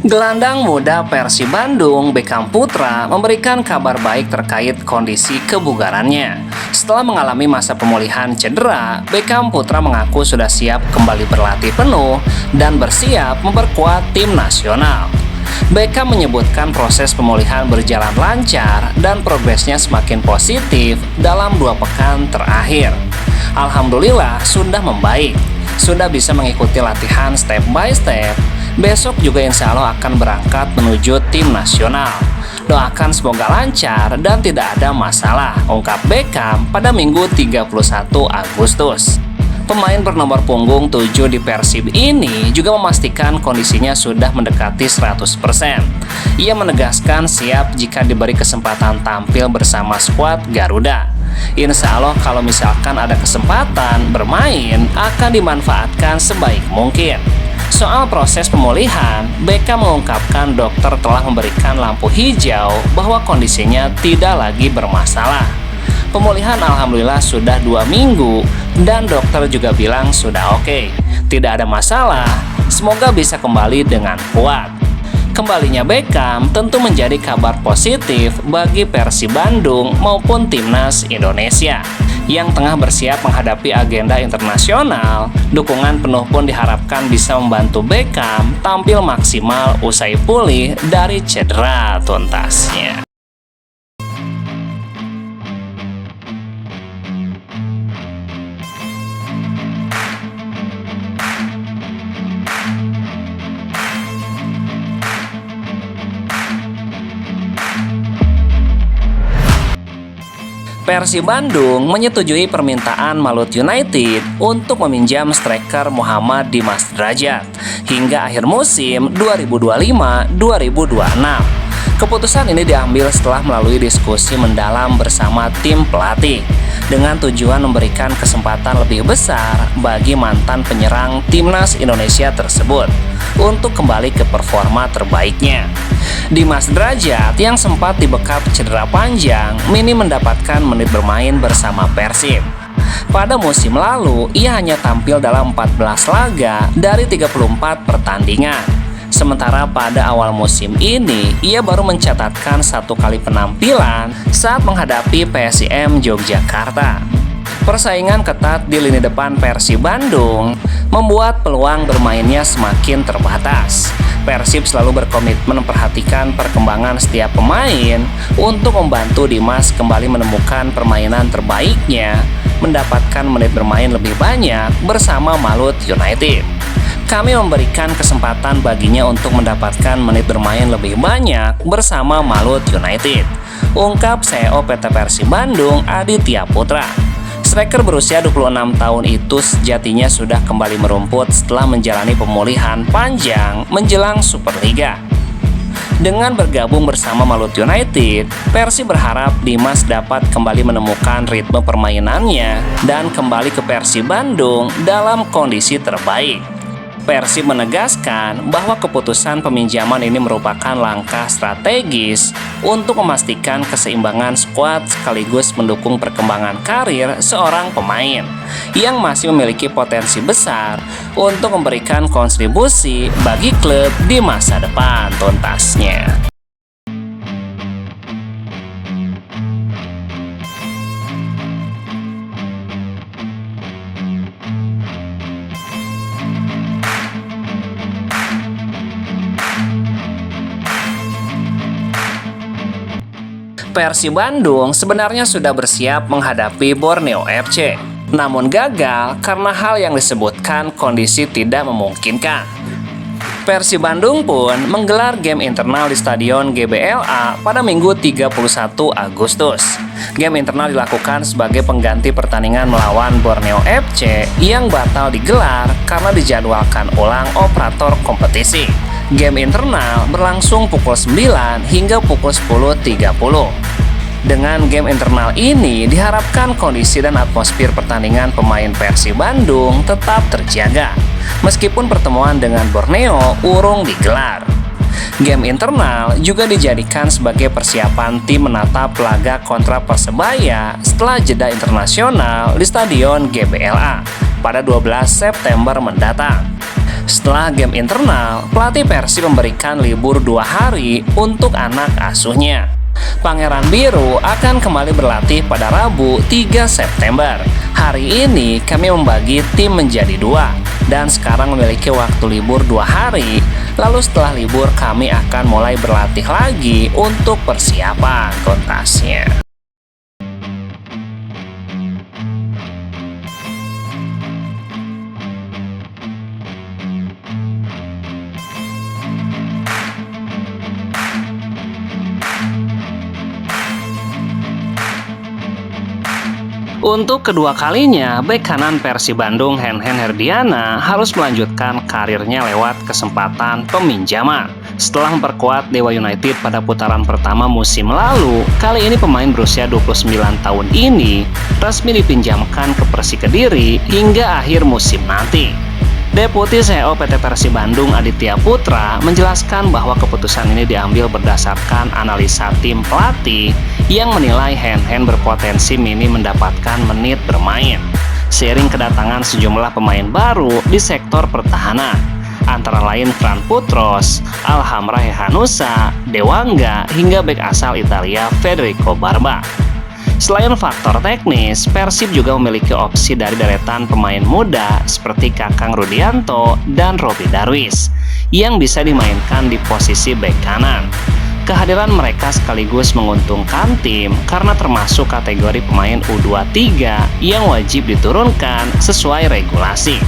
Gelandang muda Persib Bandung, Beckham Putra, memberikan kabar baik terkait kondisi kebugarannya. Setelah mengalami masa pemulihan cedera, Beckham Putra mengaku sudah siap kembali berlatih penuh dan bersiap memperkuat tim nasional. Beckham menyebutkan proses pemulihan berjalan lancar dan progresnya semakin positif dalam 2 pekan terakhir. Alhamdulillah sudah membaik, sudah bisa mengikuti latihan step by step. Besok juga insya Allah akan berangkat menuju tim nasional. Doakan semoga lancar dan tidak ada masalah, ungkap Beckham pada Minggu 31 Agustus. Pemain bernomor punggung 7 di Persib ini juga memastikan kondisinya sudah mendekati 100%. Ia menegaskan siap jika diberi kesempatan tampil bersama skuad Garuda. Insya Allah kalau misalkan ada kesempatan bermain akan dimanfaatkan sebaik mungkin. Soal proses pemulihan, Beckham mengungkapkan dokter telah memberikan lampu hijau bahwa kondisinya tidak lagi bermasalah. Pemulihan alhamdulillah sudah 2 minggu dan dokter juga bilang sudah oke, tidak ada masalah, semoga bisa kembali dengan kuat. Kembalinya Beckham tentu menjadi kabar positif bagi Persib Bandung maupun Timnas Indonesia yang tengah bersiap menghadapi agenda internasional. Dukungan penuh pun diharapkan bisa membantu Beckham tampil maksimal usai pulih dari cedera tuntasnya. Persib Bandung menyetujui permintaan Malut United untuk meminjam striker Muhammad Dimas Drajat hingga akhir musim 2025-2026. Keputusan ini diambil setelah melalui diskusi mendalam bersama tim pelatih dengan tujuan memberikan kesempatan lebih besar bagi mantan penyerang Timnas Indonesia tersebut untuk kembali ke performa terbaiknya. Dimas Drajat yang sempat dibekap cedera panjang kini mendapatkan menit bermain bersama Persib. Pada musim lalu, ia hanya tampil dalam 14 laga dari 34 pertandingan. Sementara pada awal musim ini, ia baru mencatatkan 1 kali penampilan saat menghadapi PSIM Yogyakarta. Persaingan ketat di lini depan Persib Bandung membuat peluang bermainnya semakin terbatas. Persib selalu berkomitmen memperhatikan perkembangan setiap pemain untuk membantu Dimas kembali menemukan permainan terbaiknya, mendapatkan menit bermain lebih banyak bersama Malut United. Kami memberikan kesempatan baginya untuk mendapatkan menit bermain lebih banyak bersama Malut United, ungkap CEO PT Persib Bandung Aditya Putra. Striker berusia 26 tahun itu sejatinya sudah kembali merumput setelah menjalani pemulihan panjang menjelang Superliga. Dengan bergabung bersama Malut United, Persib berharap Dimas dapat kembali menemukan ritme permainannya dan kembali ke Persib Bandung dalam kondisi terbaik. Persib menegaskan bahwa keputusan peminjaman ini merupakan langkah strategis untuk memastikan keseimbangan skuad sekaligus mendukung perkembangan karir seorang pemain yang masih memiliki potensi besar untuk memberikan kontribusi bagi klub di masa depan tuntasnya. Persib Bandung sebenarnya sudah bersiap menghadapi Borneo FC, namun gagal karena hal yang disebutkan kondisi tidak memungkinkan. Persib Bandung pun menggelar game internal di Stadion GBLA pada Minggu 31 Agustus. Game internal dilakukan sebagai pengganti pertandingan melawan Borneo FC yang batal digelar karena dijadwalkan ulang operator kompetisi. Game internal berlangsung pukul 9 hingga pukul 10.30. Dengan game internal ini diharapkan kondisi dan atmosfer pertandingan pemain Persib Bandung tetap terjaga, meskipun pertemuan dengan Borneo urung digelar. Game internal juga dijadikan sebagai persiapan tim menatap laga kontra Persebaya setelah jeda internasional di Stadion GBLA pada 12 September mendatang. Setelah game internal, pelatih Persib memberikan libur 2 hari untuk anak asuhnya. Pangeran Biru akan kembali berlatih pada Rabu 3 September. Hari ini kami membagi tim menjadi 2 dan sekarang memiliki waktu libur 2 hari. Lalu setelah libur kami akan mulai berlatih lagi untuk persiapan tuntasnya. Untuk kedua kalinya, bek kanan Persib Bandung Henhen Herdiana harus melanjutkan karirnya lewat kesempatan peminjaman. Setelah memperkuat Dewa United pada putaran pertama musim lalu, kali ini pemain berusia 29 tahun ini resmi dipinjamkan ke Persik Kediri hingga akhir musim nanti. Deputi CEO PT Persib Bandung Aditya Putra menjelaskan bahwa keputusan ini diambil berdasarkan analisa tim pelatih yang menilai Henhen berpotensi minim mendapatkan menit bermain seiring kedatangan sejumlah pemain baru di sektor pertahanan, antara lain Fran Putros, Alhamra Hehanusa, Dewangga, hingga bek asal Italia Federico Barba. Selain faktor teknis, Persib juga memiliki opsi dari deretan pemain muda seperti Kakang Rudianto dan Robby Darwis yang bisa dimainkan di posisi bek kanan. Kehadiran mereka sekaligus menguntungkan tim karena termasuk kategori pemain U23 yang wajib diturunkan sesuai regulasi.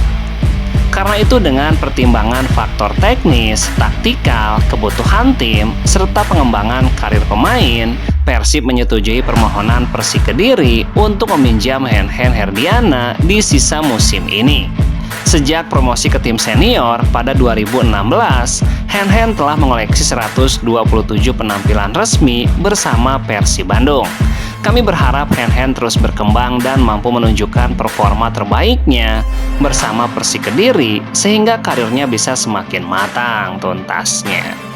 Karena itu dengan pertimbangan faktor teknis, taktikal, kebutuhan tim, serta pengembangan karir pemain, Persib menyetujui permohonan Persik Kediri untuk meminjam Henhen Herdiana di sisa musim ini. Sejak promosi ke tim senior pada 2016, Henhen telah mengoleksi 127 penampilan resmi bersama Persib Bandung. Kami berharap Henhen terus berkembang dan mampu menunjukkan performa terbaiknya bersama Persik Kediri sehingga karirnya bisa semakin matang tuntasnya.